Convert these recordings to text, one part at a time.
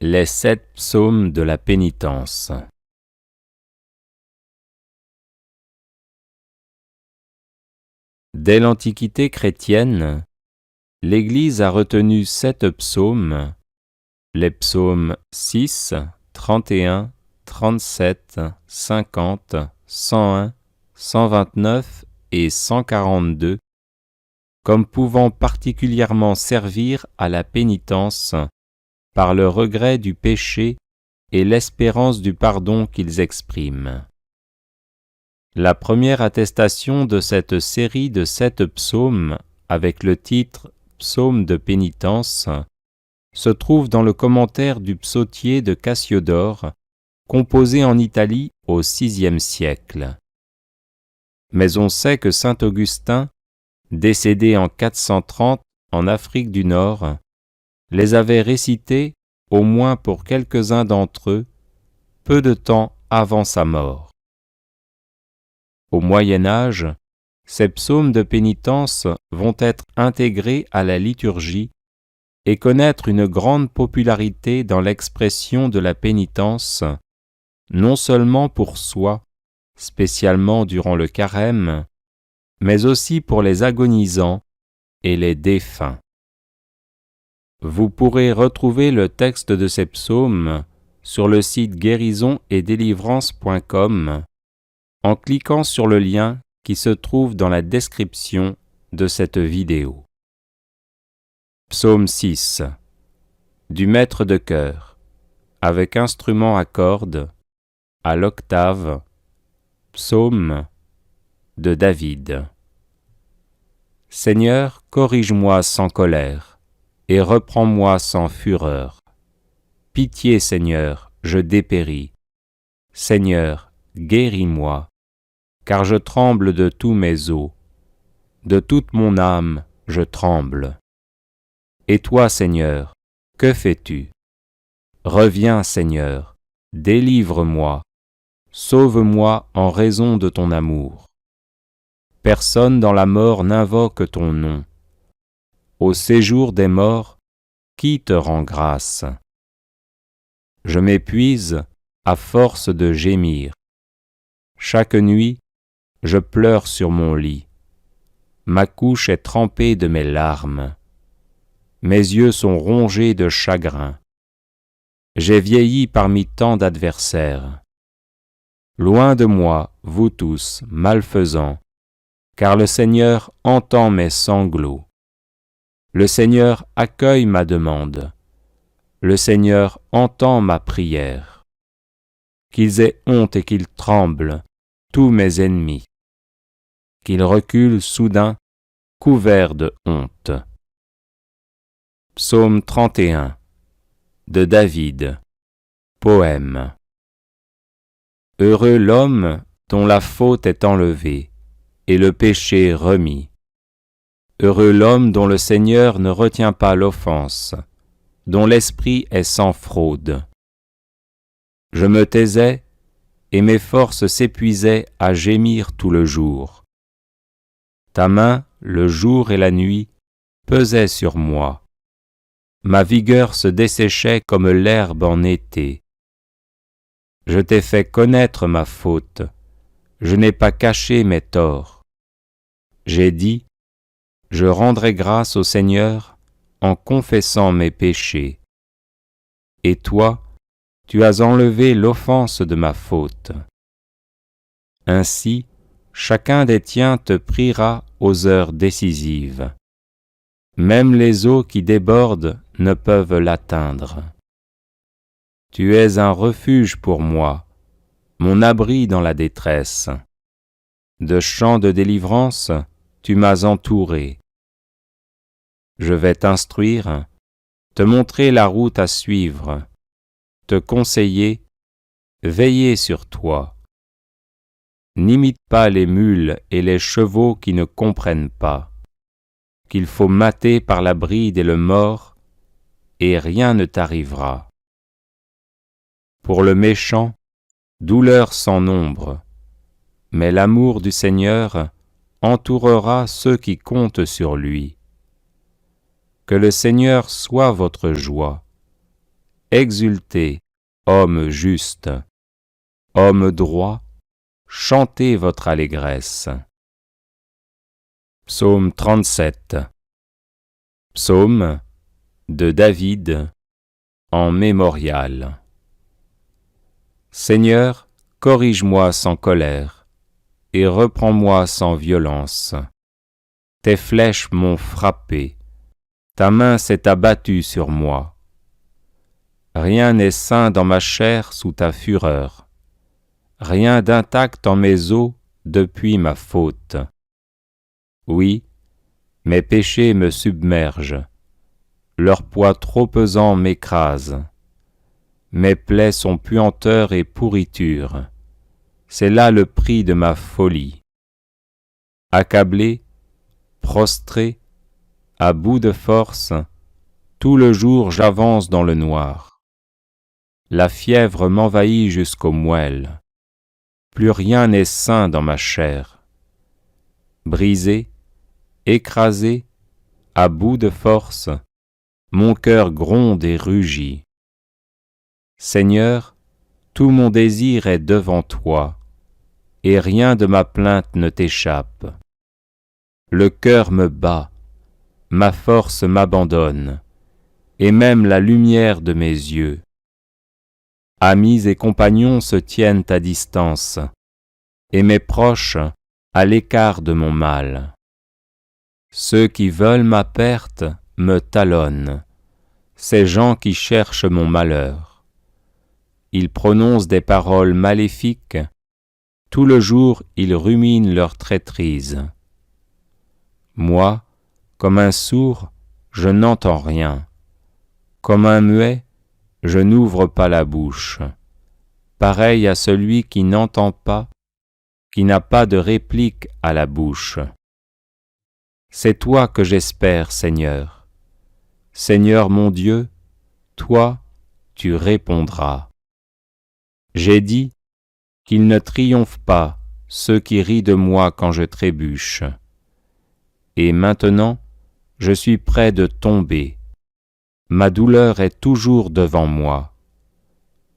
Les 7 psaumes de la pénitence. Dès l'Antiquité chrétienne, l'Église a retenu 7 psaumes, les psaumes 6, 31, 37, 50, 101, 129 et 142, comme pouvant particulièrement servir à la pénitence par le regret du péché et l'espérance du pardon qu'ils expriment. La première attestation de cette série de 7 psaumes, avec le titre « Psaume de pénitence », se trouve dans le commentaire du psautier de Cassiodore, composé en Italie au VIe siècle. Mais on sait que saint Augustin, décédé en 430 en Afrique du Nord, les avait récités, au moins pour quelques-uns d'entre eux, peu de temps avant sa mort. Au Moyen Âge, ces psaumes de pénitence vont être intégrés à la liturgie et connaître une grande popularité dans l'expression de la pénitence, non seulement pour soi, spécialement durant le carême, mais aussi pour les agonisants et les défunts. Vous pourrez retrouver le texte de ces psaumes sur le site guérisonetdélivrance.com en cliquant sur le lien qui se trouve dans la description de cette vidéo. Psaume 6. Du maître de chœur, avec instrument à cordes, à l'octave, psaume de David. Seigneur, corrige-moi sans colère, et reprends-moi sans fureur. Pitié, Seigneur, je dépéris. Seigneur, guéris-moi, car je tremble de tous mes os. De toute mon âme, je tremble. Et toi, Seigneur, que fais-tu? Reviens, Seigneur, délivre-moi, sauve-moi en raison de ton amour. Personne dans la mort n'invoque ton nom. Au séjour des morts, qui te rend grâce? Je m'épuise à force de gémir. Chaque nuit, je pleure sur mon lit. Ma couche est trempée de mes larmes. Mes yeux sont rongés de chagrin. J'ai vieilli parmi tant d'adversaires. Loin de moi, vous tous, malfaisants, car le Seigneur entend mes sanglots. Le Seigneur accueille ma demande. Le Seigneur entend ma prière. Qu'ils aient honte et qu'ils tremblent, tous mes ennemis. Qu'ils reculent soudain, couverts de honte. Psaume 31 de David. Poème. Heureux l'homme dont la faute est enlevée et le péché remis. Heureux l'homme dont le Seigneur ne retient pas l'offense, dont l'esprit est sans fraude. Je me taisais, et mes forces s'épuisaient à gémir tout le jour. Ta main, le jour et la nuit, pesait sur moi. Ma vigueur se desséchait comme l'herbe en été. Je t'ai fait connaître ma faute, je n'ai pas caché mes torts. J'ai dit, je rendrai grâce au Seigneur en confessant mes péchés. Et toi, tu as enlevé l'offense de ma faute. Ainsi, chacun des tiens te priera aux heures décisives. Même les eaux qui débordent ne peuvent l'atteindre. Tu es un refuge pour moi, mon abri dans la détresse. De chants de délivrance, tu m'as entouré. Je vais t'instruire, te montrer la route à suivre, te conseiller, veiller sur toi. N'imite pas les mules et les chevaux qui ne comprennent pas, qu'il faut mater par la bride et le mors, et rien ne t'arrivera. Pour le méchant, douleur sans nombre, mais l'amour du Seigneur entourera ceux qui comptent sur lui. Que le Seigneur soit votre joie. exultez, hommes justes, hommes droits, chantez votre allégresse. Psaume 37. Psaume de David en mémorial. Seigneur, corrige-moi sans colère, et reprends-moi sans violence. Tes flèches m'ont frappé, ta main s'est abattue sur moi. Rien n'est sain dans ma chair sous ta fureur, rien d'intact en mes os depuis ma faute. Oui, mes péchés me submergent, leur poids trop pesant m'écrase. Mes plaies sont puanteur et pourriture, c'est là le prix de ma folie. Accablé, prostré, à bout de force, tout le jour j'avance dans le noir. La fièvre m'envahit jusqu'aux moelles, plus rien n'est sain dans ma chair. Brisé, écrasé, à bout de force, mon cœur gronde et rugit. Seigneur, tout mon désir est devant toi, et rien de ma plainte ne t'échappe. Le cœur me bat, ma force m'abandonne, et même la lumière de mes yeux. Amis et compagnons se tiennent à distance, et mes proches à l'écart de mon mal. Ceux qui veulent ma perte me talonnent, ces gens qui cherchent mon malheur. Ils prononcent des paroles maléfiques, tout le jour ils ruminent leur traîtrise. Moi, comme un sourd, je n'entends rien. Comme un muet, je n'ouvre pas la bouche. Pareil à celui qui n'entend pas, qui n'a pas de réplique à la bouche. C'est toi que j'espère, Seigneur. Seigneur mon Dieu, toi, tu répondras. J'ai dit qu'ils ne triomphent pas ceux qui rient de moi quand je trébuche. Et maintenant, je suis près de tomber. Ma douleur est toujours devant moi.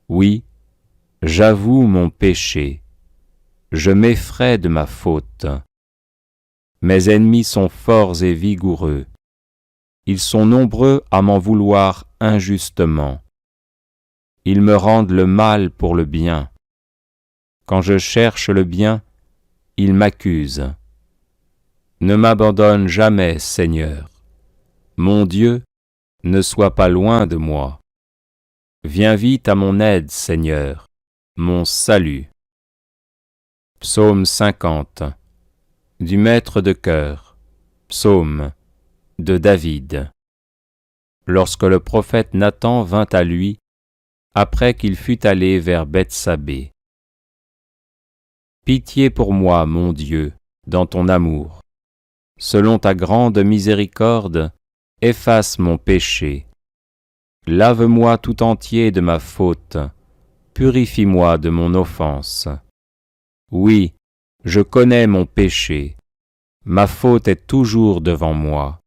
Oui, j'avoue mon péché. Je m'effraie de ma faute. Mes ennemis sont forts et vigoureux. Ils sont nombreux à m'en vouloir injustement. Ils me rendent le mal pour le bien. Quand je cherche le bien, ils m'accusent. Ne m'abandonne jamais, Seigneur. Mon Dieu, ne sois pas loin de moi. Viens vite à mon aide, Seigneur, mon salut. Psaume 50. Du maître de chœur. Psaume de David. Lorsque le prophète Nathan vint à lui, après qu'il fut allé vers Bethsabée. Pitié pour moi, mon Dieu, dans ton amour. Selon ta grande miséricorde, efface mon péché. Lave-moi tout entier de ma faute, purifie-moi de mon offense. Oui, je connais mon péché, ma faute est toujours devant moi.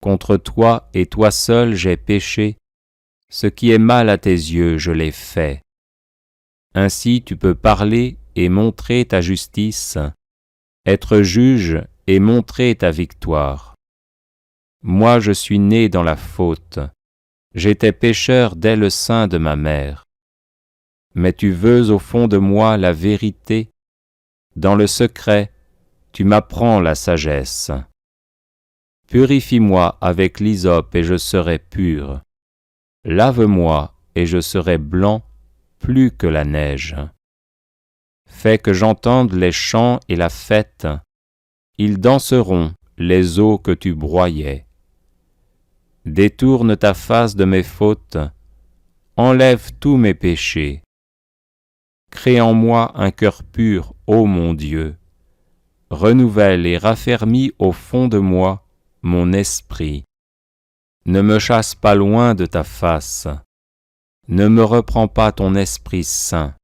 Contre toi et toi seul j'ai péché, ce qui est mal à tes yeux je l'ai fait. Ainsi tu peux parler et montrer ta justice, être juge et montrer ta victoire. Moi je suis né dans la faute, j'étais pécheur dès le sein de ma mère. Mais tu veux au fond de moi la vérité, dans le secret, tu m'apprends la sagesse. Purifie-moi avec l'hysope et je serai pur. Lave-moi et je serai blanc plus que la neige. Fais que j'entende les chants et la fête, ils danseront les eaux que tu broyais. Détourne ta face de mes fautes, enlève tous mes péchés. Crée en moi un cœur pur, ô mon Dieu. Renouvelle et raffermis au fond de moi mon esprit. Ne me chasse pas loin de ta face. Ne me reprends pas ton Esprit Saint.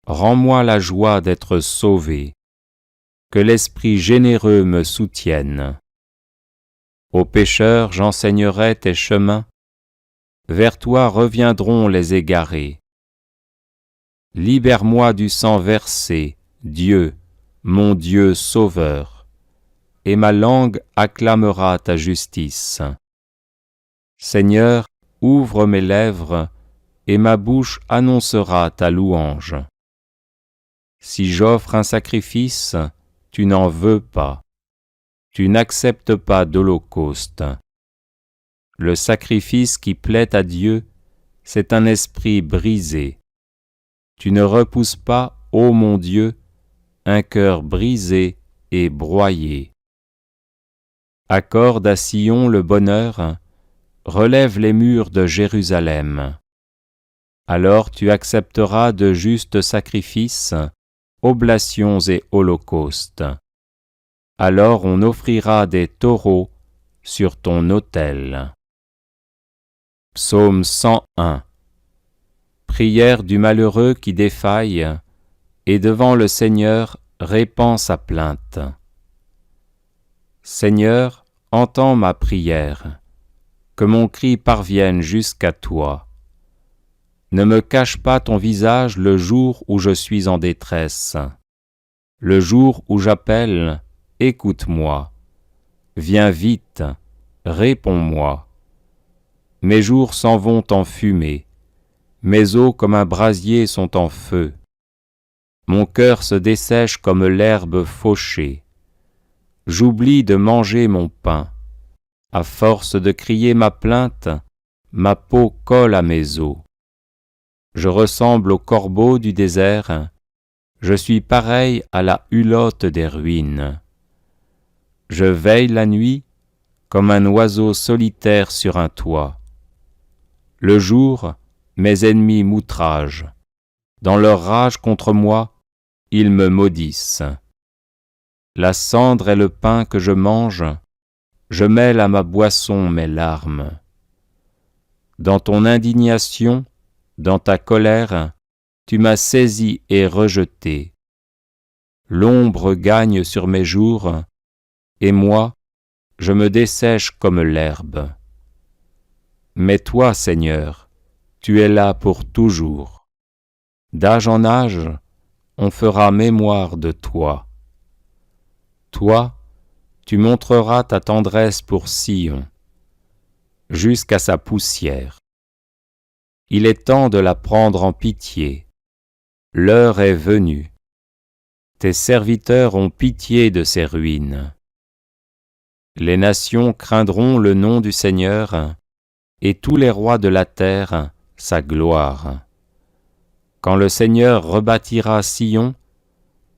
Rends-moi la joie d'être sauvé. Que l'Esprit généreux me soutienne. Aux pécheurs j'enseignerai tes chemins. vers toi reviendront les égarés. Libère-moi du sang versé, Dieu, mon Dieu sauveur, et ma langue acclamera ta justice. Seigneur, ouvre mes lèvres, et ma bouche annoncera ta louange. Si j'offre un sacrifice, tu n'en veux pas. Tu n'acceptes pas d'holocauste. Le sacrifice qui plaît à Dieu, c'est un esprit brisé. Tu ne repousses pas, ô mon Dieu, un cœur brisé et broyé. Accorde à Sion le bonheur, relève les murs de Jérusalem. Alors tu accepteras de justes sacrifices, oblations et holocaustes. Alors on offrira des taureaux sur ton autel. Psaume 101. Prière du malheureux qui défaille, et devant le Seigneur répand sa plainte. Seigneur, entends ma prière, que mon cri parvienne jusqu'à toi. Ne me cache pas ton visage le jour où je suis en détresse. Le jour où j'appelle, écoute-moi. Viens vite, réponds-moi. Mes jours s'en vont en fumée, mes os comme un brasier sont en feu. Mon cœur se dessèche comme l'herbe fauchée. J'oublie de manger mon pain. À force de crier ma plainte, ma peau colle à mes os. Je ressemble au corbeau du désert, je suis pareil à la hulotte des ruines. Je veille la nuit comme un oiseau solitaire sur un toit. Le jour, mes ennemis m'outragent. Dans leur rage contre moi, ils me maudissent. La cendre est le pain que je mange, je mêle à ma boisson mes larmes. Dans ton indignation, dans ta colère, tu m'as saisi et rejeté. L'ombre gagne sur mes jours, et moi, je me dessèche comme l'herbe. Mais toi, Seigneur, tu es là pour toujours. D'âge en âge, on fera mémoire de toi. Toi, tu montreras ta tendresse pour Sion, jusqu'à sa poussière. Il est temps de la prendre en pitié. L'heure est venue. Tes serviteurs ont pitié de ces ruines. Les nations craindront le nom du Seigneur, et tous les rois de la terre sa gloire. Quand le Seigneur rebâtira Sion,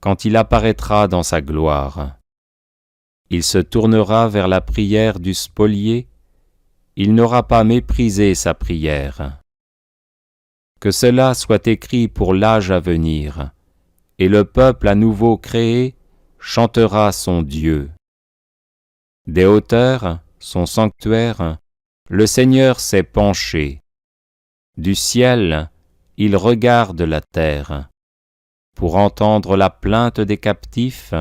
quand il apparaîtra dans sa gloire. Il se tournera vers la prière du spolié, il n'aura pas méprisé sa prière. Que cela soit écrit pour l'âge à venir, et le peuple à nouveau créé chantera son Dieu. Des hauteurs, son sanctuaire, le Seigneur s'est penché. Du ciel, il regarde la terre, pour entendre la plainte des captifs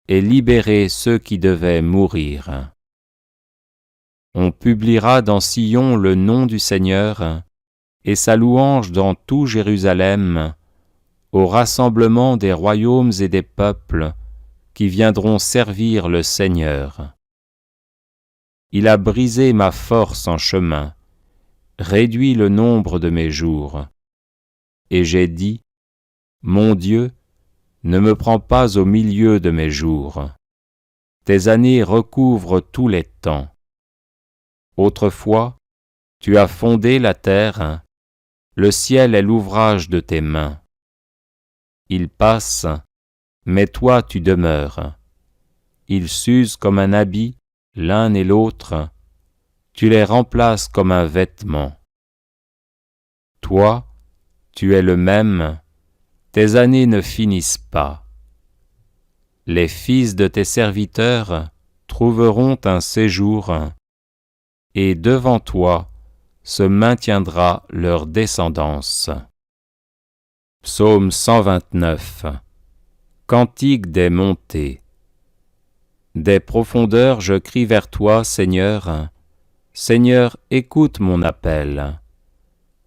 et libérer ceux qui devaient mourir. On publiera dans Sion le nom du Seigneur et sa louange dans tout Jérusalem, au rassemblement des royaumes et des peuples qui viendront servir le Seigneur. Il a brisé ma force en chemin, réduit le nombre de mes jours. Et j'ai dit, mon Dieu, ne me prends pas au milieu de mes jours. Tes années recouvrent tous les temps. Autrefois, tu as fondé la terre, le ciel est l'ouvrage de tes mains. Ils passent, mais toi tu demeures. Ils s'usent comme un habit, l'un et l'autre, tu les remplaces comme un vêtement. Toi, tu es le même, tes années ne finissent pas. Les fils de tes serviteurs trouveront un séjour, et devant toi se maintiendra leur descendance. Psaume 129. Cantique des montées. Des profondeurs je crie vers toi, Seigneur, Seigneur, écoute mon appel.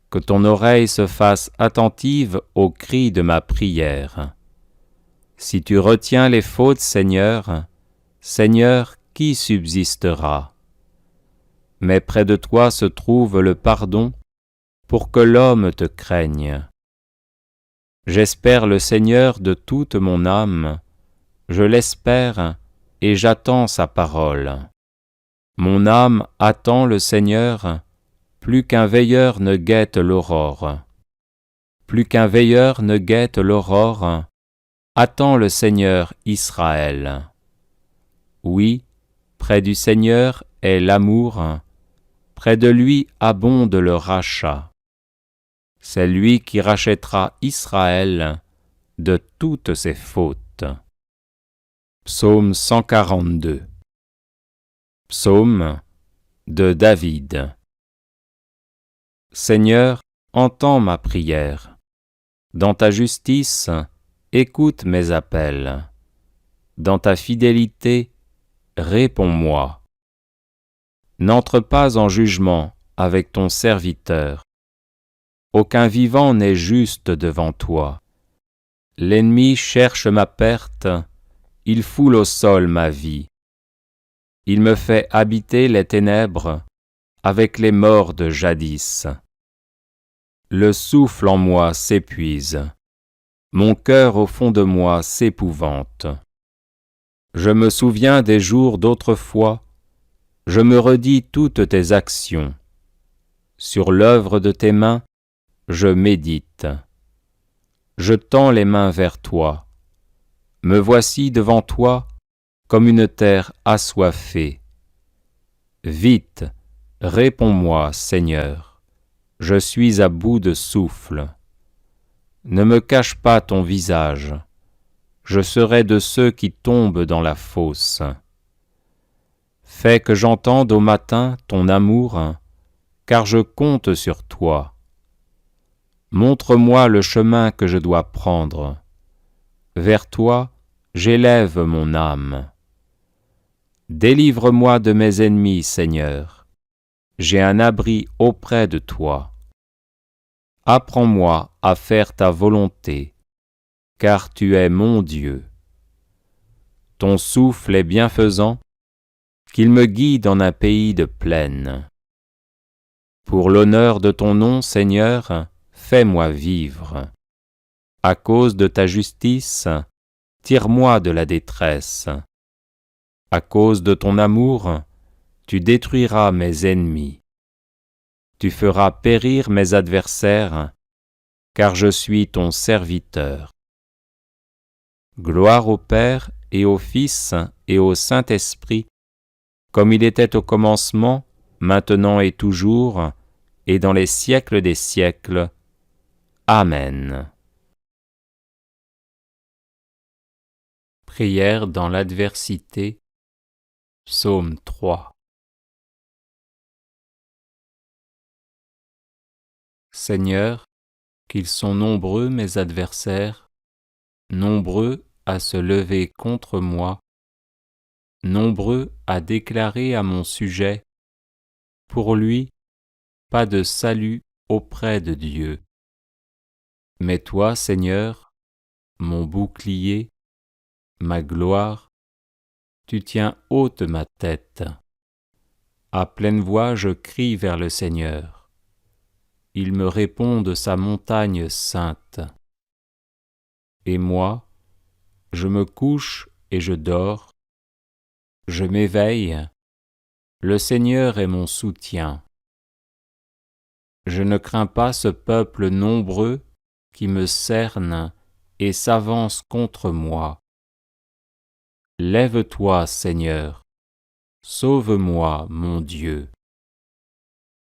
Que ton oreille se fasse attentive aux cris de ma prière. Si tu retiens les fautes, Seigneur, Seigneur, qui subsistera? Mais près de toi se trouve le pardon, pour que l'homme te craigne. J'espère le Seigneur de toute mon âme, je l'espère et j'attends sa parole. Mon âme attend le Seigneur, plus qu'un veilleur ne guette l'aurore. Plus qu'un veilleur ne guette l'aurore, attend le Seigneur Israël. Oui, près du Seigneur est l'amour, près de lui abonde le rachat. C'est lui qui rachètera Israël de toutes ses fautes. Psaume 142. Psaume de David. Seigneur, entends ma prière. Dans ta justice, écoute mes appels. Dans ta fidélité, réponds-moi. N'entre pas en jugement avec ton serviteur. Aucun vivant n'est juste devant toi. L'ennemi cherche ma perte, il foule au sol ma vie. Il me fait habiter les ténèbres avec les morts de jadis. Le souffle en moi s'épuise, mon cœur au fond de moi s'épouvante. Je me souviens des jours d'autrefois, je me redis toutes tes actions. Sur l'œuvre de tes mains, je médite. Je tends les mains vers toi. Me voici devant toi comme une terre assoiffée. Vite, réponds-moi, Seigneur. Je suis à bout de souffle. Ne me cache pas ton visage. Je serai de ceux qui tombent dans la fosse. Fais que j'entende au matin ton amour, car je compte sur toi. Montre-moi le chemin que je dois prendre. Vers toi, j'élève mon âme. Délivre-moi de mes ennemis, Seigneur. J'ai un abri auprès de toi. Apprends-moi à faire ta volonté, car tu es mon Dieu. Ton souffle est bienfaisant, qu'il me guide en un pays de plaine. Pour l'honneur de ton nom, Seigneur, fais-moi vivre. À cause de ta justice, tire-moi de la détresse. À cause de ton amour, tu détruiras mes ennemis. Tu feras périr mes adversaires, car je suis ton serviteur. Gloire au Père et au Fils et au Saint-Esprit, comme il était au commencement, maintenant et toujours, et dans les siècles des siècles. Amen. Prière dans l'adversité. Psaume 3. Seigneur, qu'ils sont nombreux mes adversaires, nombreux à se lever contre moi, nombreux à déclarer à mon sujet, pour lui, pas de salut auprès de Dieu. Mais toi, Seigneur, mon bouclier, ma gloire, tu tiens haute ma tête. À pleine voix, je crie vers le Seigneur. Il me répond de sa montagne sainte. Et moi, je me couche et je dors. Je m'éveille. Le Seigneur est mon soutien. Je ne crains pas ce peuple nombreux qui me cerne et s'avance contre moi. Lève-toi, Seigneur, sauve-moi, mon Dieu.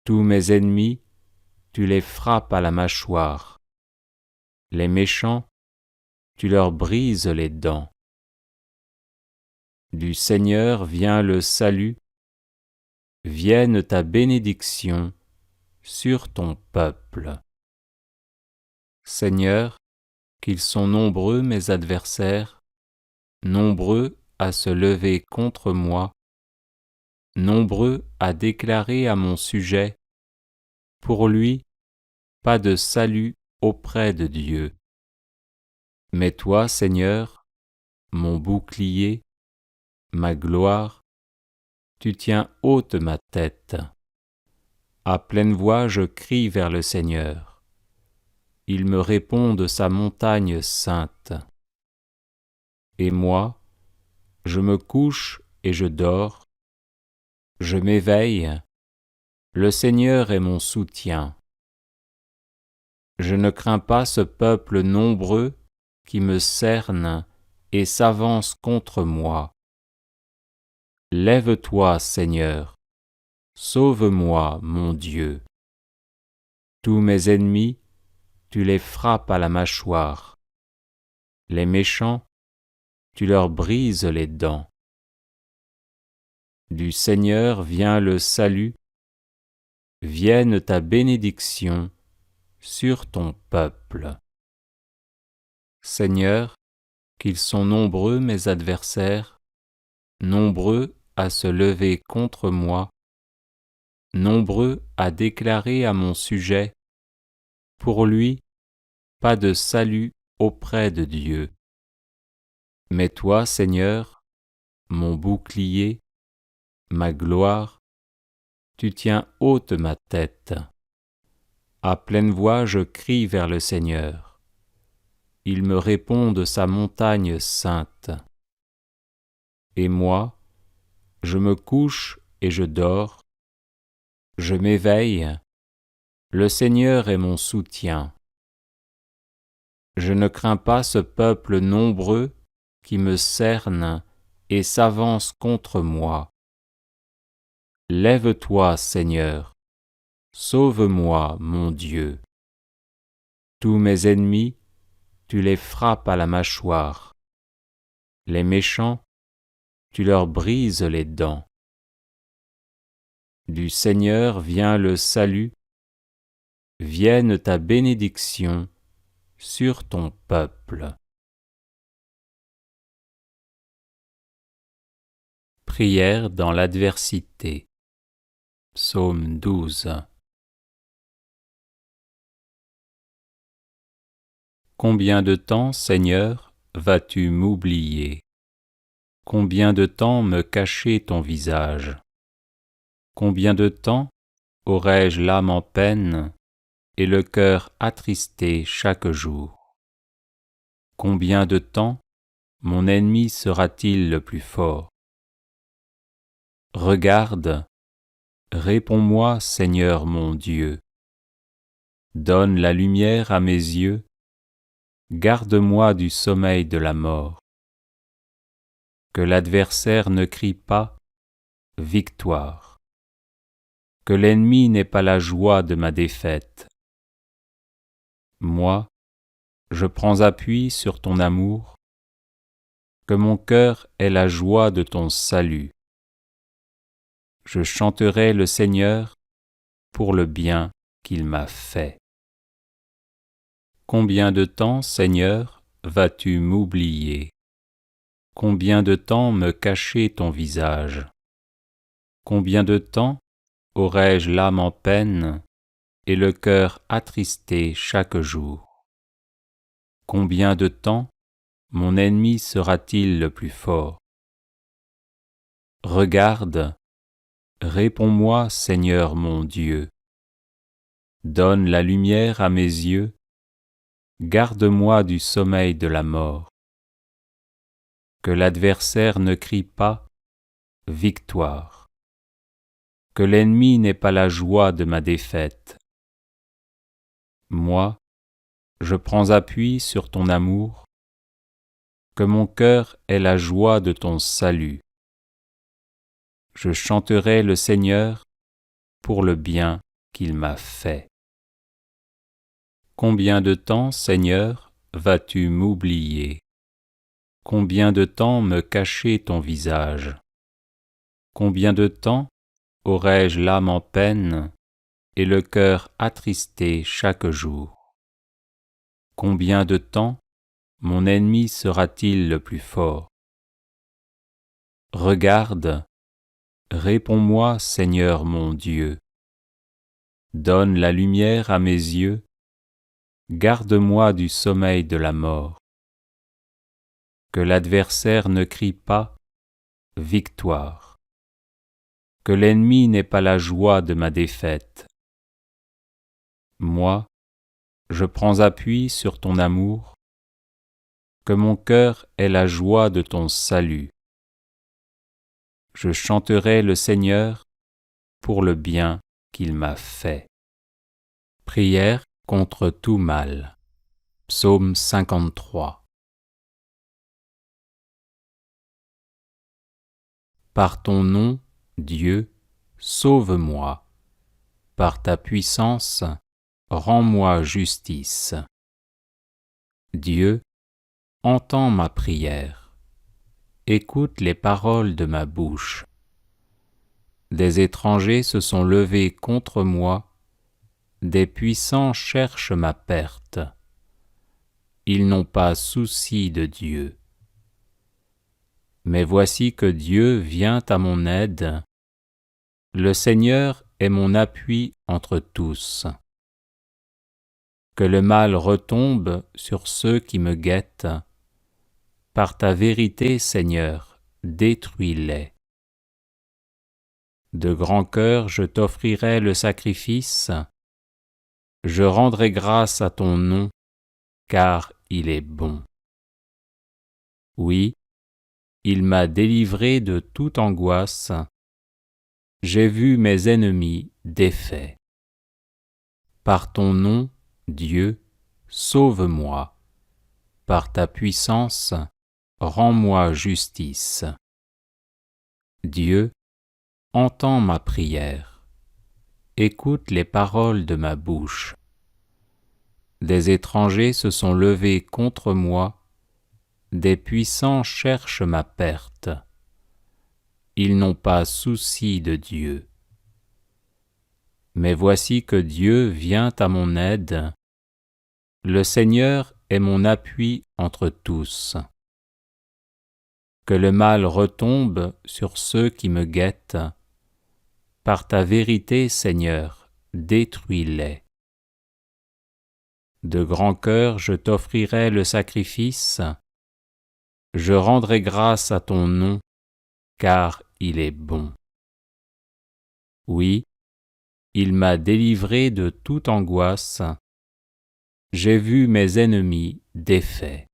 Tous mes ennemis, tu les frappes à la mâchoire. Les méchants, tu leur brises les dents. Du Seigneur vient le salut, vienne ta bénédiction sur ton peuple. Seigneur, qu'ils sont nombreux mes adversaires, nombreux à se lever contre moi, nombreux à déclarer à mon sujet, pour lui, pas de salut auprès de Dieu. Mais toi, Seigneur, mon bouclier, ma gloire, tu tiens haute ma tête. À pleine voix, je crie vers le Seigneur. Il me répond de sa montagne sainte. Et moi, je me couche et je dors. Je m'éveille. Le Seigneur est mon soutien. Je ne crains pas ce peuple nombreux qui me cerne et s'avance contre moi. Lève-toi, Seigneur, sauve-moi, mon Dieu. Tous mes ennemis, tu les frappes à la mâchoire. Les méchants, tu leur brises les dents. Du Seigneur vient le salut, vienne ta bénédiction sur ton peuple. Seigneur, qu'ils sont nombreux mes adversaires, nombreux à se lever contre moi, nombreux à déclarer à mon sujet, pour lui, pas de salut auprès de Dieu. Mais toi, Seigneur, mon bouclier, ma gloire, tu tiens haute ma tête. À pleine voix, je crie vers le Seigneur. Il me répond de sa montagne sainte. Et moi, je me couche et je dors. Je m'éveille. Le Seigneur est mon soutien. Je ne crains pas ce peuple nombreux qui me cerne et s'avance contre moi. Lève-toi, Seigneur, sauve-moi, mon Dieu. Tous mes ennemis, tu les frappes à la mâchoire. Les méchants, tu leur brises les dents. Du Seigneur vient le salut, vienne ta bénédiction sur ton peuple. Prière dans l'adversité. Psaume 12. Combien de temps, Seigneur, vas-tu m'oublier? Combien de temps me cacher ton visage? Combien de temps aurai-je l'âme en peine et le cœur attristé chaque jour? Combien de temps mon ennemi sera-t-il le plus fort? Regarde, réponds-moi, Seigneur mon Dieu. Donne la lumière à mes yeux, garde-moi du sommeil de la mort. Que l'adversaire ne crie pas « Victoire ». Que l'ennemi n'ait pas la joie de ma défaite. Moi, je prends appui sur ton amour, que mon cœur ait la joie de ton salut. Je chanterai le Seigneur pour le bien qu'il m'a fait. Combien de temps, Seigneur, vas-tu m'oublier? Combien de temps me cacher ton visage? Combien de temps aurai-je l'âme en peine et le cœur attristé chaque jour? Combien de temps mon ennemi sera-t-il le plus fort? Regarde, réponds-moi, Seigneur mon Dieu. Donne la lumière à mes yeux, garde-moi du sommeil de la mort. Que l'adversaire ne crie pas « Victoire ». Que l'ennemi n'ait pas la joie de ma défaite. Moi, je prends appui sur ton amour, que mon cœur ait la joie de ton salut. Je chanterai le Seigneur pour le bien qu'il m'a fait. Combien de temps, Seigneur, vas-tu m'oublier? Combien de temps me cacher ton visage? Combien de temps aurai-je l'âme en peine et le cœur attristé chaque jour? Combien de temps mon ennemi sera-t-il le plus fort? Regarde, Réponds-moi, Seigneur mon Dieu. Donne la lumière à mes yeux, garde-moi du sommeil de la mort. Que l'adversaire ne crie pas « Victoire ». Que l'ennemi n'ait pas la joie de ma défaite. Moi, je prends appui sur ton amour, que mon cœur ait la joie de ton salut. Je chanterai le Seigneur pour le bien qu'il m'a fait. Prière contre tout mal. Psaume 53. Par ton nom, Dieu, sauve-moi. Par ta puissance, rends-moi justice. Dieu, entends ma prière. Écoute les paroles de ma bouche. Des étrangers se sont levés contre moi, des puissants cherchent ma perte. Ils n'ont pas souci de Dieu. Mais voici que Dieu vient à mon aide. Le Seigneur est mon appui entre tous. Que le mal retombe sur ceux qui me guettent. Par ta vérité, Seigneur, détruis-les. De grand cœur, je t'offrirai le sacrifice. Je rendrai grâce à ton nom, car il est bon. Oui, il m'a délivré de toute angoisse. J'ai vu mes ennemis défaits. Par ton nom, Dieu, sauve-moi. Par ta puissance, rends-moi justice. Dieu, entends ma prière. Écoute les paroles de ma bouche. Des étrangers se sont levés contre moi, des puissants cherchent ma perte. Ils n'ont pas souci de Dieu. Mais voici que Dieu vient à mon aide. Le Seigneur est mon appui entre tous. Que le mal retombe sur ceux qui me guettent. Par ta vérité, Seigneur, détruis-les. De grand cœur, je t'offrirai le sacrifice. Je rendrai grâce à ton nom, car il est bon. Oui, il m'a délivré de toute angoisse. J'ai vu mes ennemis défaits.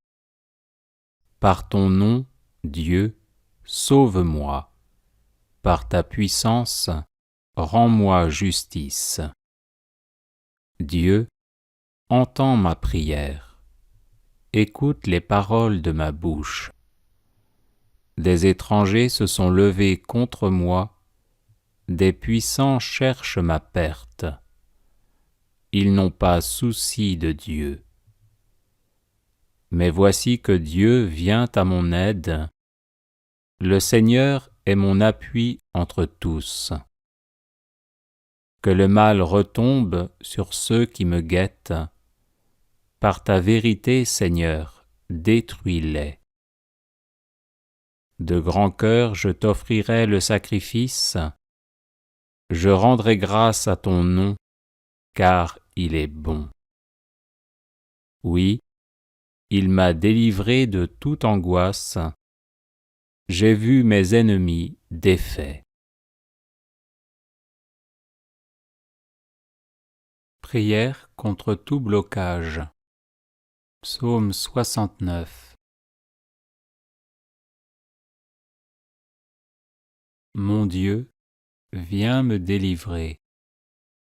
Par ton nom, Dieu, sauve-moi. Par ta puissance, rends-moi justice. Dieu, entends ma prière. Écoute les paroles de ma bouche. Des étrangers se sont levés contre moi, des puissants cherchent ma perte. Ils n'ont pas souci de Dieu. Mais voici que Dieu vient à mon aide. Le Seigneur est mon appui entre tous. Que le mal retombe sur ceux qui me guettent. Par ta vérité, Seigneur, détruis-les. De grand cœur, je t'offrirai le sacrifice. Je rendrai grâce à ton nom, car il est bon. Oui, il m'a délivré de toute angoisse. J'ai vu mes ennemis défaits. Prière contre tout blocage. Psaume 69. Mon Dieu, viens me délivrer.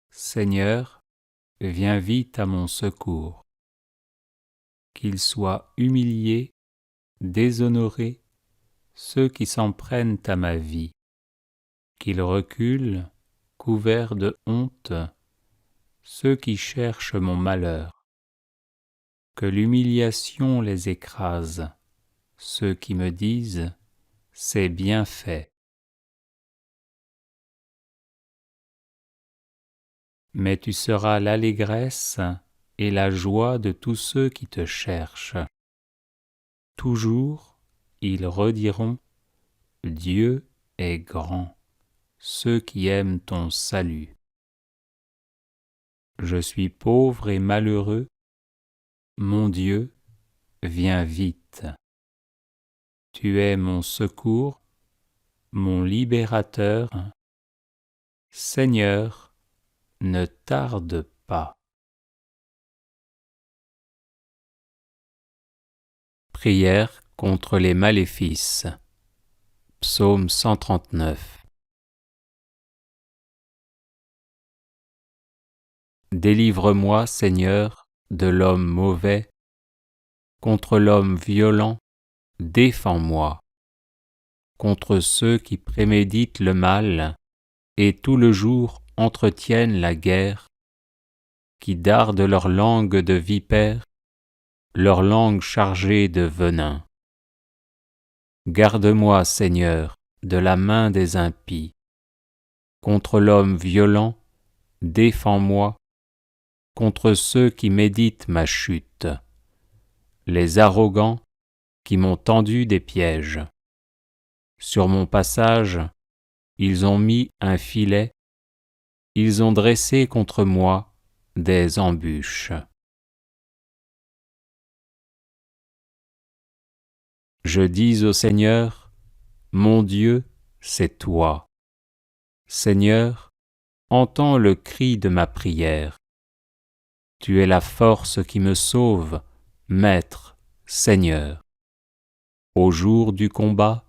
Seigneur, viens vite à mon secours. Qu'ils soient humiliés, déshonorés, ceux qui s'en prennent à ma vie. Qu'ils reculent, couverts de honte, ceux qui cherchent mon malheur. Que l'humiliation les écrase, ceux qui me disent « c'est bien fait ». Mais tu seras l'allégresse et la joie de tous ceux qui te cherchent. Toujours, ils rediront « Dieu est grand ». ceux qui aiment ton salut. Je suis pauvre et malheureux, mon Dieu, viens vite. Tu es mon secours, mon libérateur. Seigneur, ne tarde pas. Prière contre les maléfices. Psaume 139. Délivre-moi, Seigneur, de l'homme mauvais. Contre l'homme violent, défends-moi. Contre ceux qui préméditent le mal et tout le jour entretiennent la guerre, qui dardent leur langue de vipère, leur langue chargée de venin. Garde-moi, Seigneur, de la main des impies. Contre l'homme violent, défends-moi. Contre ceux qui méditent ma chute, les arrogants qui m'ont tendu des pièges. Sur mon passage, ils ont mis un filet, ils ont dressé contre moi des embûches. Je dis au Seigneur, mon Dieu, c'est toi. Seigneur, entends le cri de ma prière. Tu es la force qui me sauve, Maître, Seigneur. Au jour du combat,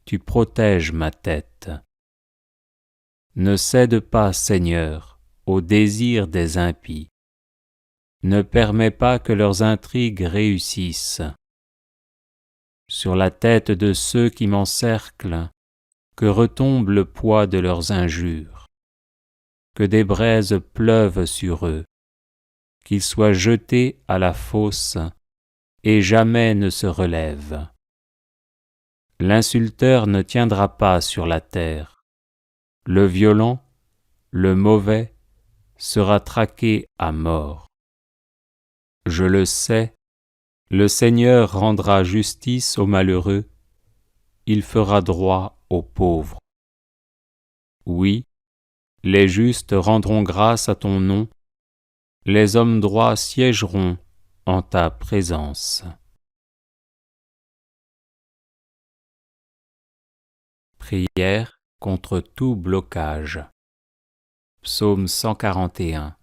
tu protèges ma tête. Ne cède pas, Seigneur, aux désirs des impies. Ne permets pas que leurs intrigues réussissent. Sur la tête de ceux qui m'encerclent, que retombe le poids de leurs injures. Que des braises pleuvent sur eux, qu'ils soient jetés à la fosse et jamais ne se relèvent. L'insulteur ne tiendra pas sur la terre. Le violent, le mauvais, sera traqué à mort. Je le sais, le Seigneur rendra justice aux malheureux, il fera droit aux pauvres. Oui, les justes rendront grâce à ton nom, les hommes droits siégeront en ta présence. Prière contre tout blocage. Psaume 141.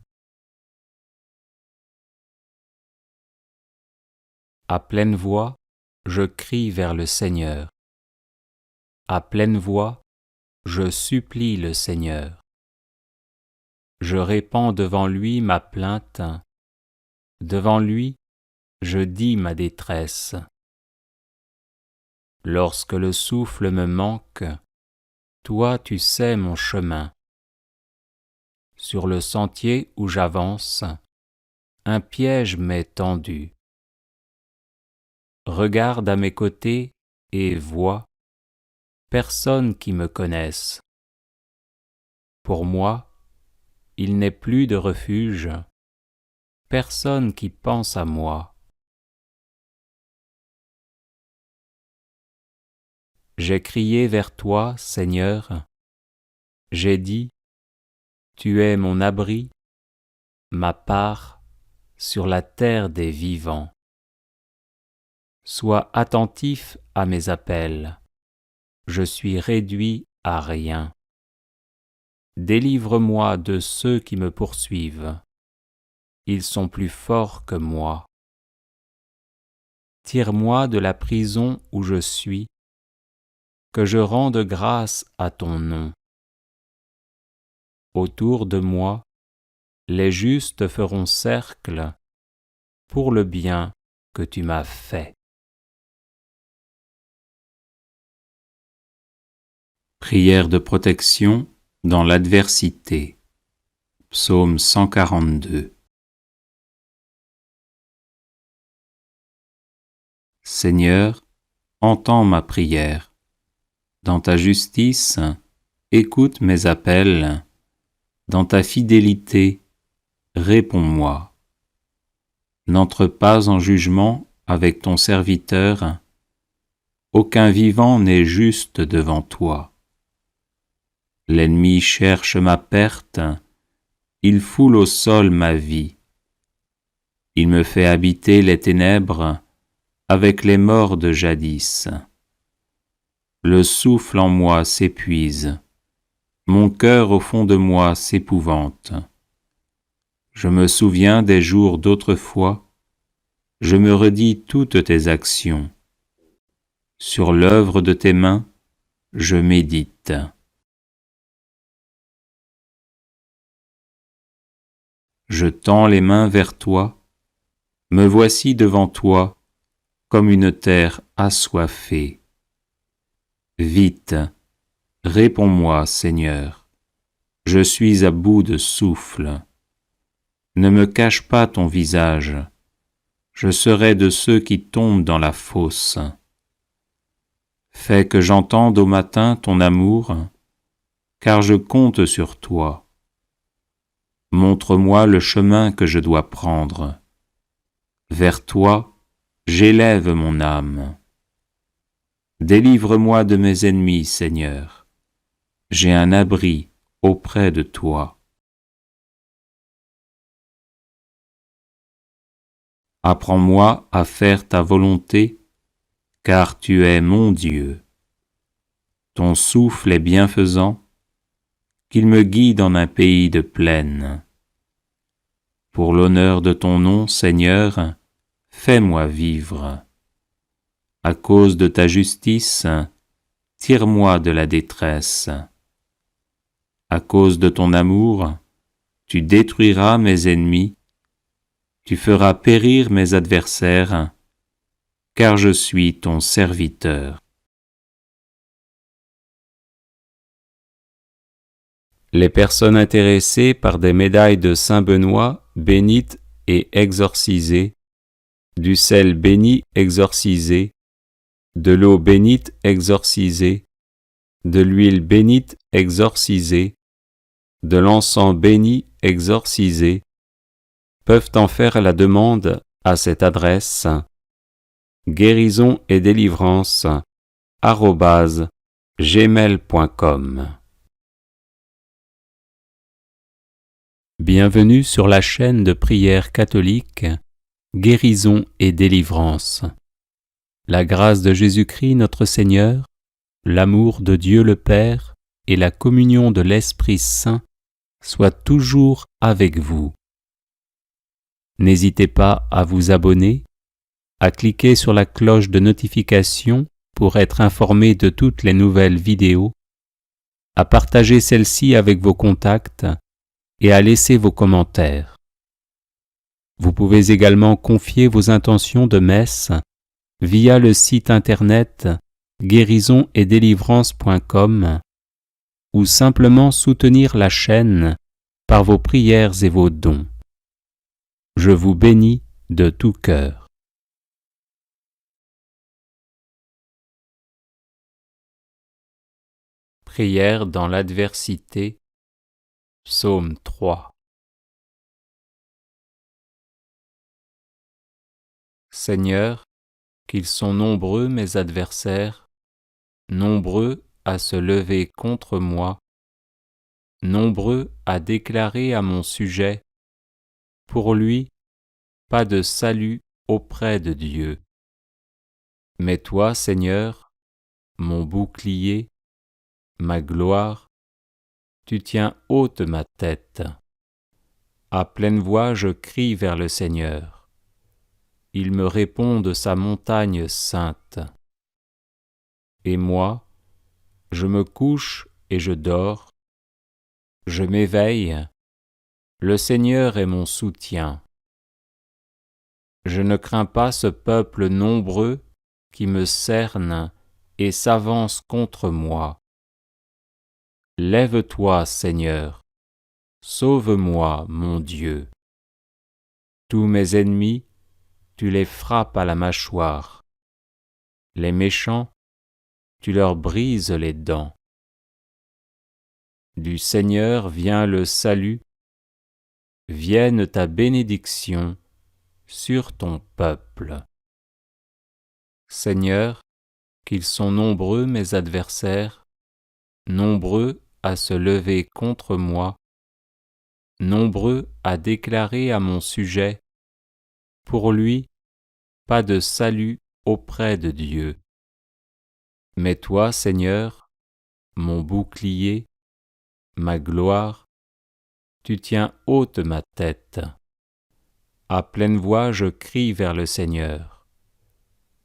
À pleine voix, je crie vers le Seigneur. À pleine voix, je supplie le Seigneur. Je répands devant lui ma plainte. Devant lui, je dis ma détresse. Lorsque le souffle me manque, toi tu sais mon chemin. Sur le sentier où j'avance, un piège m'est tendu. Regarde à mes côtés et vois, personne qui me connaisse. Pour moi, il n'est plus de refuge, personne qui pense à moi. J'ai crié vers toi, Seigneur, j'ai dit, tu es mon abri, ma part sur la terre des vivants. Sois attentif à mes appels, je suis réduit à rien. Délivre-moi de ceux qui me poursuivent, ils sont plus forts que moi. Tire-moi de la prison où je suis, que je rende grâce à ton nom. Autour de moi, les justes feront cercle pour le bien que tu m'as fait. Prière de protection dans l'adversité. Psaume 142. Seigneur, entends ma prière. Dans ta justice, écoute mes appels. Dans ta fidélité, réponds-moi. N'entre pas en jugement avec ton serviteur. Aucun vivant n'est juste devant toi. L'ennemi cherche ma perte, il foule au sol ma vie. Il me fait habiter les ténèbres avec les morts de jadis. Le souffle en moi s'épuise, mon cœur au fond de moi s'épouvante. Je me souviens des jours d'autrefois, je me redis toutes tes actions. Sur l'œuvre de tes mains, je médite. Je tends les mains vers toi, me voici devant toi, comme une terre assoiffée. Vite, réponds-moi, Seigneur, je suis à bout de souffle. Ne me cache pas ton visage, je serai de ceux qui tombent dans la fosse. Fais que j'entende au matin ton amour, car je compte sur toi. Montre-moi le chemin que je dois prendre. Vers toi, j'élève mon âme. Délivre-moi de mes ennemis, Seigneur. J'ai un abri auprès de toi. Apprends-moi à faire ta volonté, car tu es mon Dieu. Ton souffle est bienfaisant, qu'il me guide en un pays de plaine. Pour l'honneur de ton nom, Seigneur, fais-moi vivre. À cause de ta justice, tire-moi de la détresse. À cause de ton amour, tu détruiras mes ennemis, tu feras périr mes adversaires, car je suis ton serviteur. Les personnes intéressées par des médailles de Saint Benoît, bénites et exorcisées, du sel béni exorcisé, de l'eau bénite exorcisée, de l'huile bénite exorcisée, de l'encens béni exorcisé, peuvent en faire la demande à cette adresse guérison et délivrance @gmail.com. Bienvenue sur la chaîne de prière catholique Guérison et délivrance. La grâce de Jésus-Christ notre Seigneur, l'amour de Dieu le Père et la communion de l'Esprit Saint soient toujours avec vous. N'hésitez pas à vous abonner, à cliquer sur la cloche de notification pour être informé de toutes les nouvelles vidéos, à partager celle-ci avec vos contacts et à laisser vos commentaires. Vous pouvez également confier vos intentions de messe via le site internet guérisonetdélivrance.com ou simplement soutenir la chaîne par vos prières et vos dons. Je vous bénis de tout cœur. Prière dans l'adversité, Psaume 3. Seigneur, qu'ils sont nombreux mes adversaires, nombreux à se lever contre moi, nombreux à déclarer à mon sujet, pour lui, pas de salut auprès de Dieu. Mais toi, Seigneur, mon bouclier, ma gloire, tu tiens haute ma tête. À pleine voix je crie vers le Seigneur. Il me répond de sa montagne sainte. Et moi, je me couche et je dors. Je m'éveille. Le Seigneur est mon soutien. Je ne crains pas ce peuple nombreux qui me cerne et s'avance contre moi. Lève-toi, Seigneur, sauve-moi, mon Dieu. Tous mes ennemis, tu les frappes à la mâchoire. Les méchants, tu leur brises les dents. Du Seigneur vient le salut, vienne ta bénédiction sur ton peuple. Seigneur, qu'ils sont nombreux mes adversaires, nombreux à se lever contre moi, nombreux à déclarer à mon sujet, pour lui, pas de salut auprès de Dieu. Mais toi, Seigneur, mon bouclier, ma gloire, tu tiens haute ma tête. À pleine voix, je crie vers le Seigneur.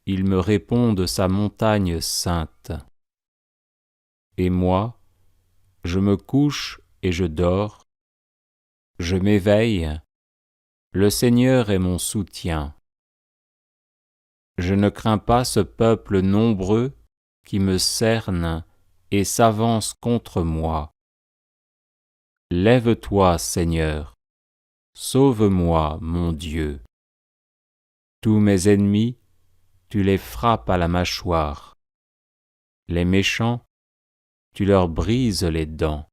Il me répond de sa montagne sainte. Et moi, je me couche et je dors. Je m'éveille. Le Seigneur est mon soutien. Je ne crains pas ce peuple nombreux qui me cerne et s'avance contre moi. Lève-toi, Seigneur, sauve-moi, mon Dieu. Tous mes ennemis, tu les frappes à la mâchoire. Les méchants, tu leur brises les dents.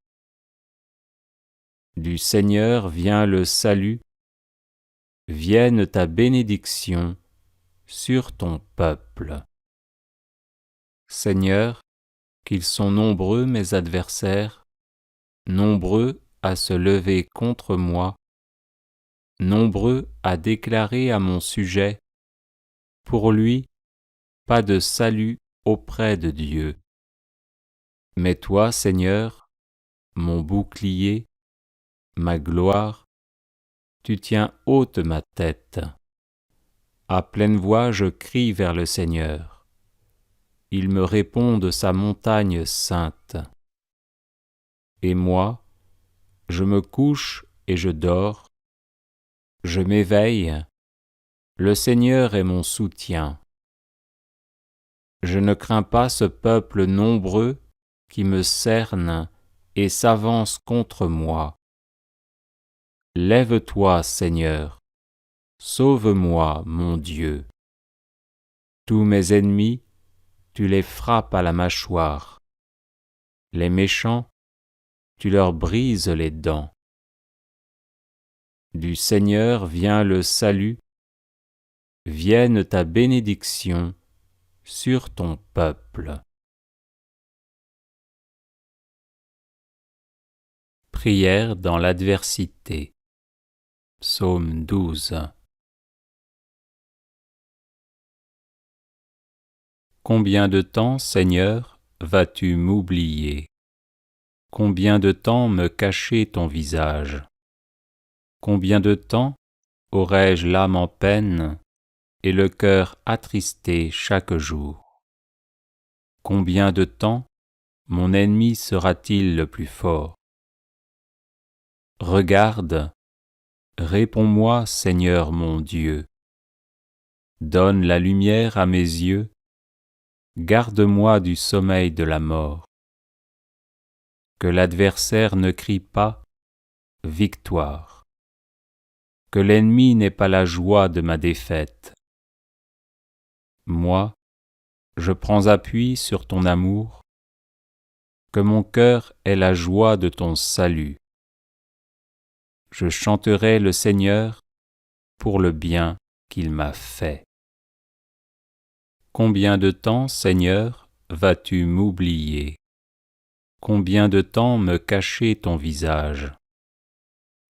Du Seigneur vient le salut, vienne ta bénédiction sur ton peuple. Seigneur, qu'ils sont nombreux mes adversaires, nombreux à se lever contre moi, nombreux à déclarer à mon sujet, pour lui, pas de salut auprès de Dieu. Mais toi, Seigneur, mon bouclier, ma gloire, tu tiens haute ma tête. À pleine voix, je crie vers le Seigneur. Il me répond de sa montagne sainte. Et moi, je me couche et je dors. Je m'éveille. Le Seigneur est mon soutien. Je ne crains pas ce peuple nombreux qui me cerne et s'avance contre moi. Lève-toi, Seigneur, sauve-moi, mon Dieu. Tous mes ennemis, tu les frappes à la mâchoire. Les méchants, tu leur brises les dents. Du Seigneur vient le salut, vienne ta bénédiction sur ton peuple. Prière dans l'adversité. Psaume 12. Combien de temps, Seigneur, vas-tu m'oublier? Combien de temps me cacher ton visage? Combien de temps aurai-je l'âme en peine et le cœur attristé chaque jour? Combien de temps mon ennemi sera-t-il le plus fort? Regarde, réponds-moi, Seigneur mon Dieu. Donne la lumière à mes yeux, garde-moi du sommeil de la mort. Que l'adversaire ne crie pas « Victoire ». Que l'ennemi n'ait pas la joie de ma défaite. Moi, je prends appui sur ton amour, que mon cœur ait la joie de ton salut. Je chanterai le Seigneur pour le bien qu'il m'a fait. Combien de temps, Seigneur, vas-tu m'oublier? Combien de temps me cacher ton visage?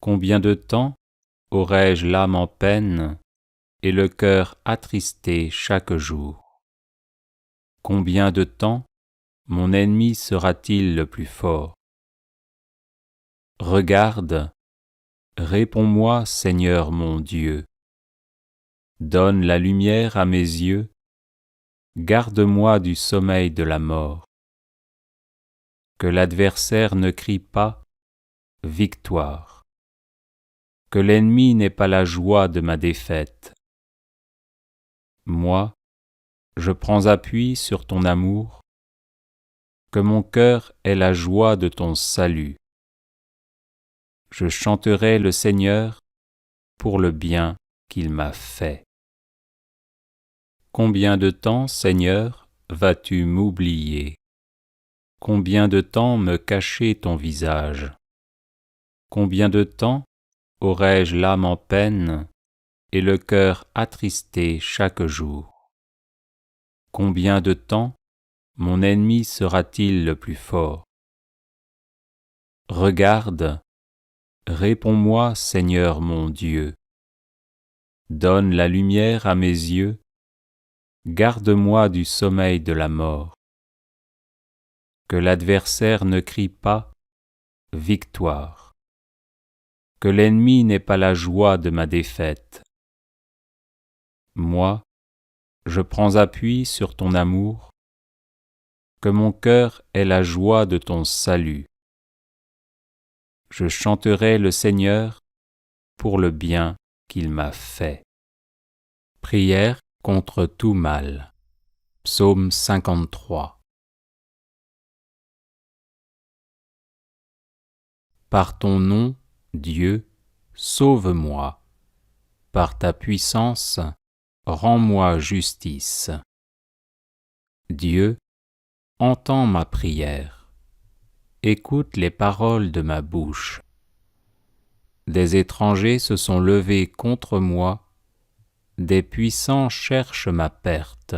Combien de temps aurai-je l'âme en peine et le cœur attristé chaque jour? Combien de temps mon ennemi sera-t-il le plus fort? Regarde, réponds-moi, Seigneur mon Dieu. Donne la lumière à mes yeux, garde-moi du sommeil de la mort. Que l'adversaire ne crie pas « Victoire ». Que l'ennemi n'ait pas la joie de ma défaite. Moi, je prends appui sur ton amour, que mon cœur ait la joie de ton salut. Je chanterai le Seigneur pour le bien qu'il m'a fait. Combien de temps, Seigneur, vas-tu m'oublier? Combien de temps me cacher ton visage? Combien de temps aurai-je l'âme en peine et le cœur attristé chaque jour? Combien de temps mon ennemi sera-t-il le plus fort? Regarde, réponds-moi, Seigneur mon Dieu. Donne la lumière à mes yeux, garde-moi du sommeil de la mort. Que l'adversaire ne crie pas « Victoire ». Que l'ennemi n'ait pas la joie de ma défaite. Moi, je prends appui sur ton amour, que mon cœur ait la joie de ton salut. Je chanterai le Seigneur pour le bien qu'il m'a fait. Prière contre tout mal. Psaume 53. Par ton nom, Dieu, sauve-moi. Par ta puissance, rends-moi justice. Dieu, entends ma prière. Écoute les paroles de ma bouche. Des étrangers se sont levés contre moi, des puissants cherchent ma perte.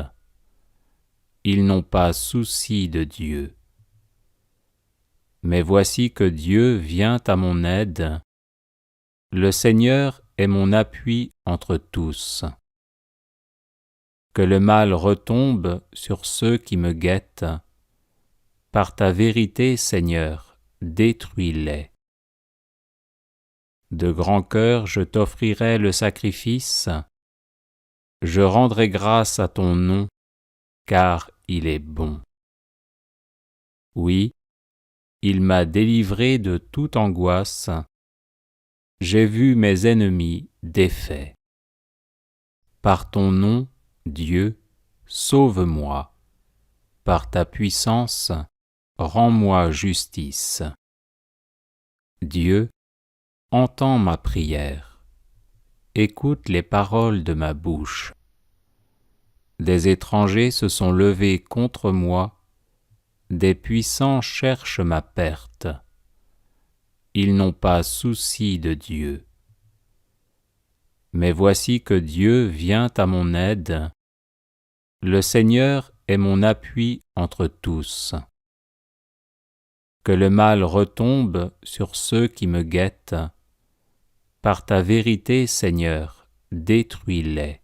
Ils n'ont pas souci de Dieu. Mais voici que Dieu vient à mon aide. Le Seigneur est mon appui entre tous. Que le mal retombe sur ceux qui me guettent. Par ta vérité, Seigneur, détruis-les. De grand cœur, je t'offrirai le sacrifice. Je rendrai grâce à ton nom, car il est bon. Oui, il m'a délivré de toute angoisse. J'ai vu mes ennemis défaits. Par ton nom, Dieu, sauve-moi. Par ta puissance, rends-moi justice. Dieu, entends ma prière. Écoute les paroles de ma bouche. Des étrangers se sont levés contre moi, des puissants cherchent ma perte. Ils n'ont pas souci de Dieu. Mais voici que Dieu vient à mon aide. Le Seigneur est mon appui entre tous. Que le mal retombe sur ceux qui me guettent. Par ta vérité, Seigneur, détruis-les.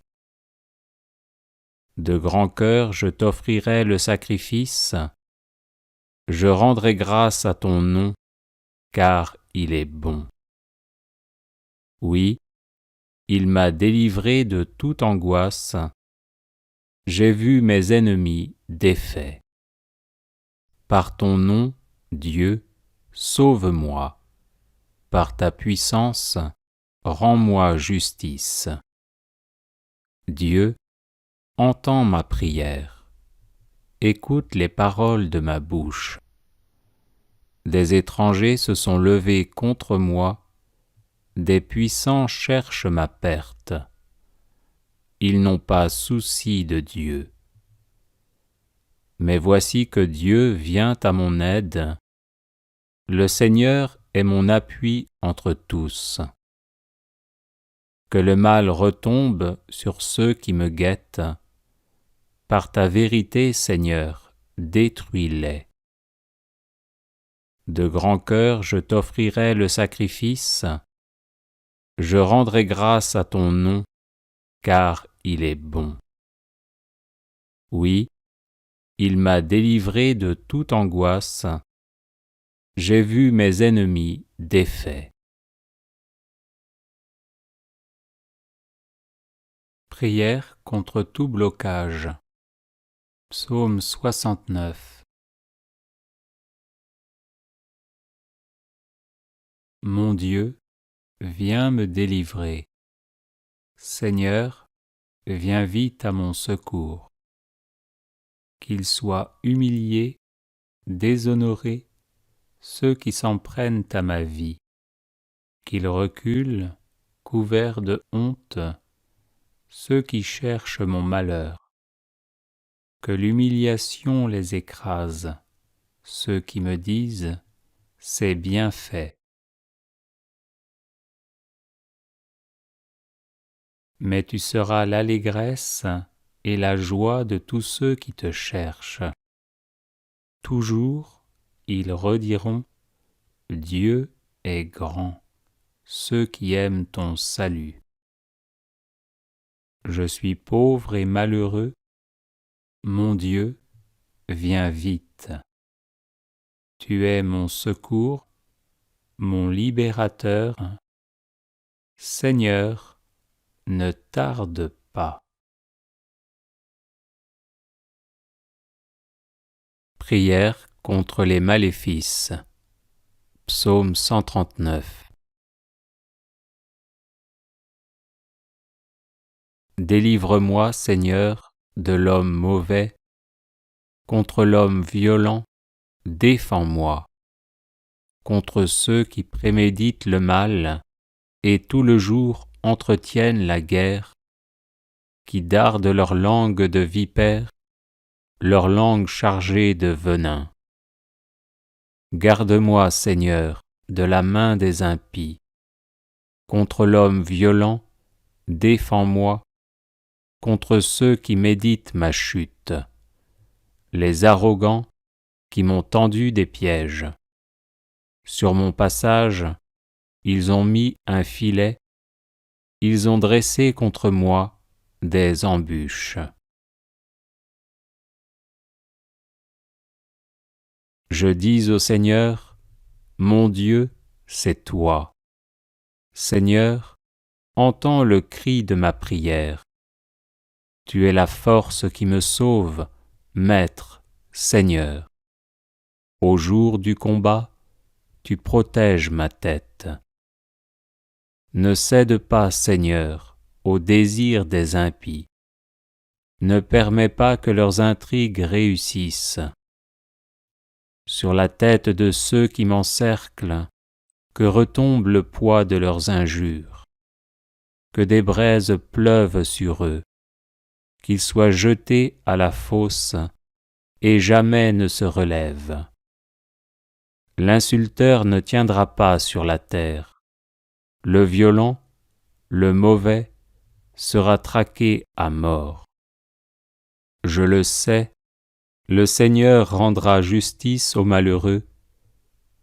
De grand cœur, je t'offrirai le sacrifice. Je rendrai grâce à ton nom, car il est bon. Oui, il m'a délivré de toute angoisse. J'ai vu mes ennemis défaits. Par ton nom, Dieu, sauve-moi. Par ta puissance, rends-moi justice. Dieu, entends ma prière. Écoute les paroles de ma bouche. Des étrangers se sont levés contre moi, des puissants cherchent ma perte. Ils n'ont pas souci de Dieu. Mais voici que Dieu vient à mon aide. Le Seigneur est mon appui entre tous. Que le mal retombe sur ceux qui me guettent. Par ta vérité, Seigneur, détruis-les. De grand cœur, je t'offrirai le sacrifice. Je rendrai grâce à ton nom, car il est bon. Oui, il m'a délivré de toute angoisse. J'ai vu mes ennemis défaits. Prière contre tout blocage. Psaume 69. Mon Dieu, viens me délivrer. Seigneur, viens vite à mon secours. Qu'ils soient humiliés, déshonorés, ceux qui s'en prennent à ma vie. Qu'ils reculent, couverts de honte, ceux qui cherchent mon malheur. Que l'humiliation les écrase, ceux qui me disent « c'est bien fait ». Mais tu seras l'allégresse et la joie de tous ceux qui te cherchent. Toujours, ils rediront Dieu est grand, ceux qui aiment ton salut. Je suis pauvre et malheureux, mon Dieu, viens vite. Tu es mon secours, mon libérateur. Seigneur, ne tarde pas. Prière contre les maléfices. Psaume 139. Délivre-moi, Seigneur, de l'homme mauvais. Contre l'homme violent, défends-moi. Contre ceux qui préméditent le mal et tout le jour entretiennent la guerre, qui dardent leur langue de vipère, leur langue chargée de venin. Garde-moi, Seigneur, de la main des impies. Contre l'homme violent, défends-moi. Contre ceux qui méditent ma chute, les arrogants qui m'ont tendu des pièges. Sur mon passage, ils ont mis un filet, ils ont dressé contre moi des embûches. Je dis au Seigneur, mon Dieu, c'est toi. Seigneur, entends le cri de ma prière. Tu es la force qui me sauve, Maître, Seigneur. Au jour du combat, tu protèges ma tête. Ne cède pas, Seigneur, au désir des impies. Ne permets pas que leurs intrigues réussissent. Sur la tête de ceux qui m'encerclent, que retombe le poids de leurs injures. Que des braises pleuvent sur eux, qu'ils soient jetés à la fosse et jamais ne se relèvent. L'insulteur ne tiendra pas sur la terre. Le violent, le mauvais, sera traqué à mort. Je le sais, le Seigneur rendra justice aux malheureux,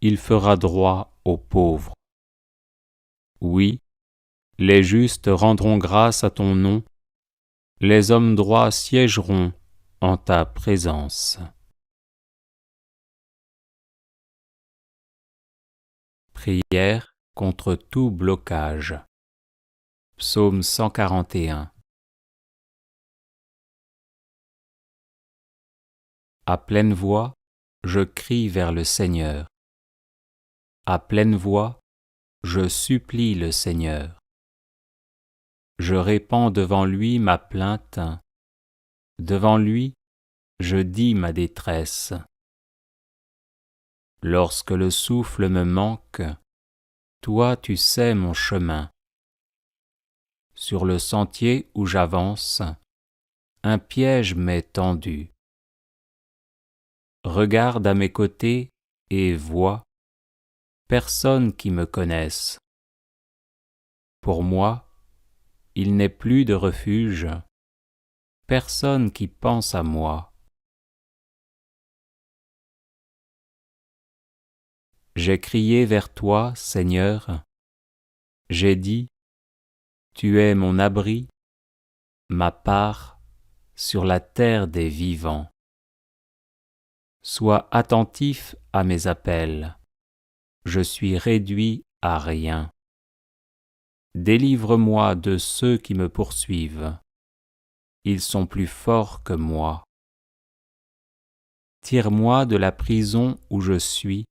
il fera droit aux pauvres. Oui, les justes rendront grâce à ton nom, les hommes droits siégeront en ta présence. Prière contre tout blocage. Psaume 141. À pleine voix, je crie vers le Seigneur. À pleine voix, je supplie le Seigneur. Je répands devant lui ma plainte. Devant lui, je dis ma détresse. Lorsque le souffle me manque, toi tu sais mon chemin. Sur le sentier où j'avance, un piège m'est tendu. Regarde à mes côtés et vois, personne qui me connaisse. Pour moi, il n'est plus de refuge, personne qui pense à moi. J'ai crié vers toi, Seigneur, j'ai dit, tu es mon abri, ma part sur la terre des vivants. Sois attentif à mes appels, je suis réduit à rien. Délivre-moi de ceux qui me poursuivent, ils sont plus forts que moi. Tire-moi de la prison où je suis,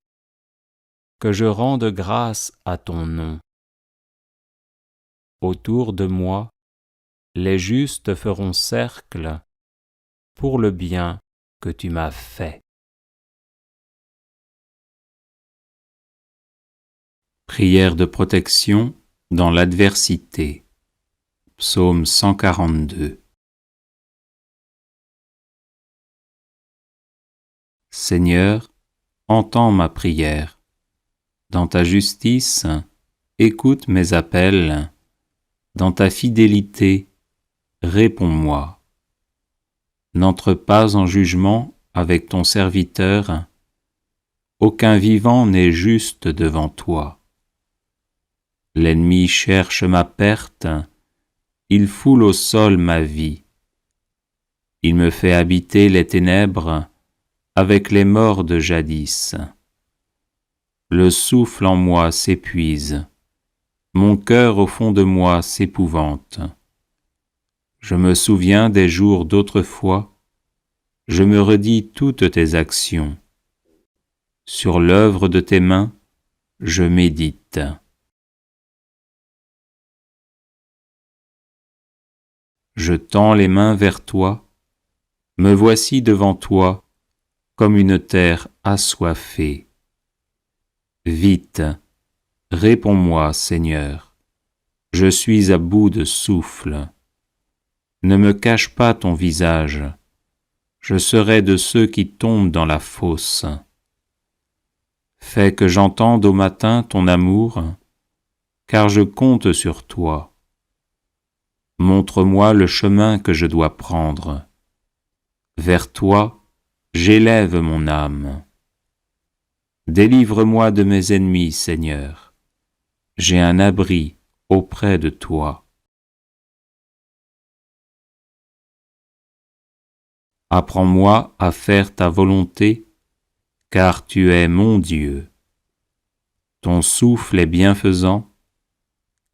que je rende grâce à ton nom. Autour de moi, les justes feront cercle pour le bien que tu m'as fait. Prière de protection dans l'adversité. Psaume 142. Seigneur, entends ma prière. Dans ta justice, écoute mes appels. Dans ta fidélité, réponds-moi. N'entre pas en jugement avec ton serviteur. aucun vivant n'est juste devant toi. L'ennemi cherche ma perte, il foule au sol ma vie. Il me fait habiter les ténèbres avec les morts de jadis. Le souffle en moi s'épuise, mon cœur au fond de moi s'épouvante. Je me souviens des jours d'autrefois, je me redis toutes tes actions. Sur l'œuvre de tes mains, je médite. Je tends les mains vers toi, me voici devant toi, comme une terre assoiffée. Vite, réponds-moi, Seigneur, je suis à bout de souffle. Ne me cache pas ton visage, je serai de ceux qui tombent dans la fosse. Fais que j'entende au matin ton amour, car je compte sur toi. Montre-moi le chemin que je dois prendre. Vers toi, j'élève mon âme. Délivre-moi de mes ennemis, Seigneur. J'ai un abri auprès de toi. Apprends-moi à faire ta volonté, car tu es mon Dieu. Ton souffle est bienfaisant,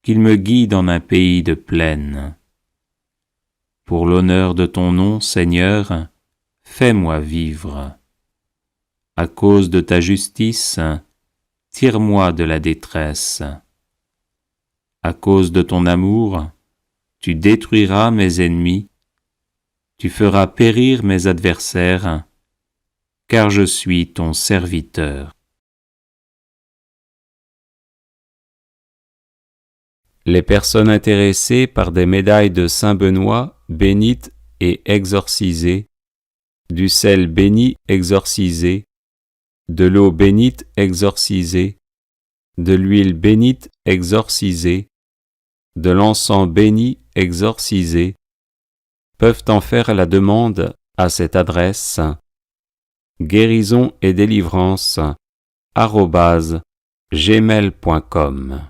qu'il me guide en un pays de plaine. Pour l'honneur de ton nom, Seigneur, fais-moi vivre. À cause de ta justice, tire-moi de la détresse. À cause de ton amour, tu détruiras mes ennemis, tu feras périr mes adversaires, car je suis ton serviteur. Les personnes intéressées par des médailles de Saint Benoît, bénites et exorcisées, du sel béni exorcisé, de l'eau bénite exorcisée, de l'huile bénite exorcisée, de l'encens béni exorcisé, peuvent en faire la demande à cette adresse guérison et délivrance @gmail.com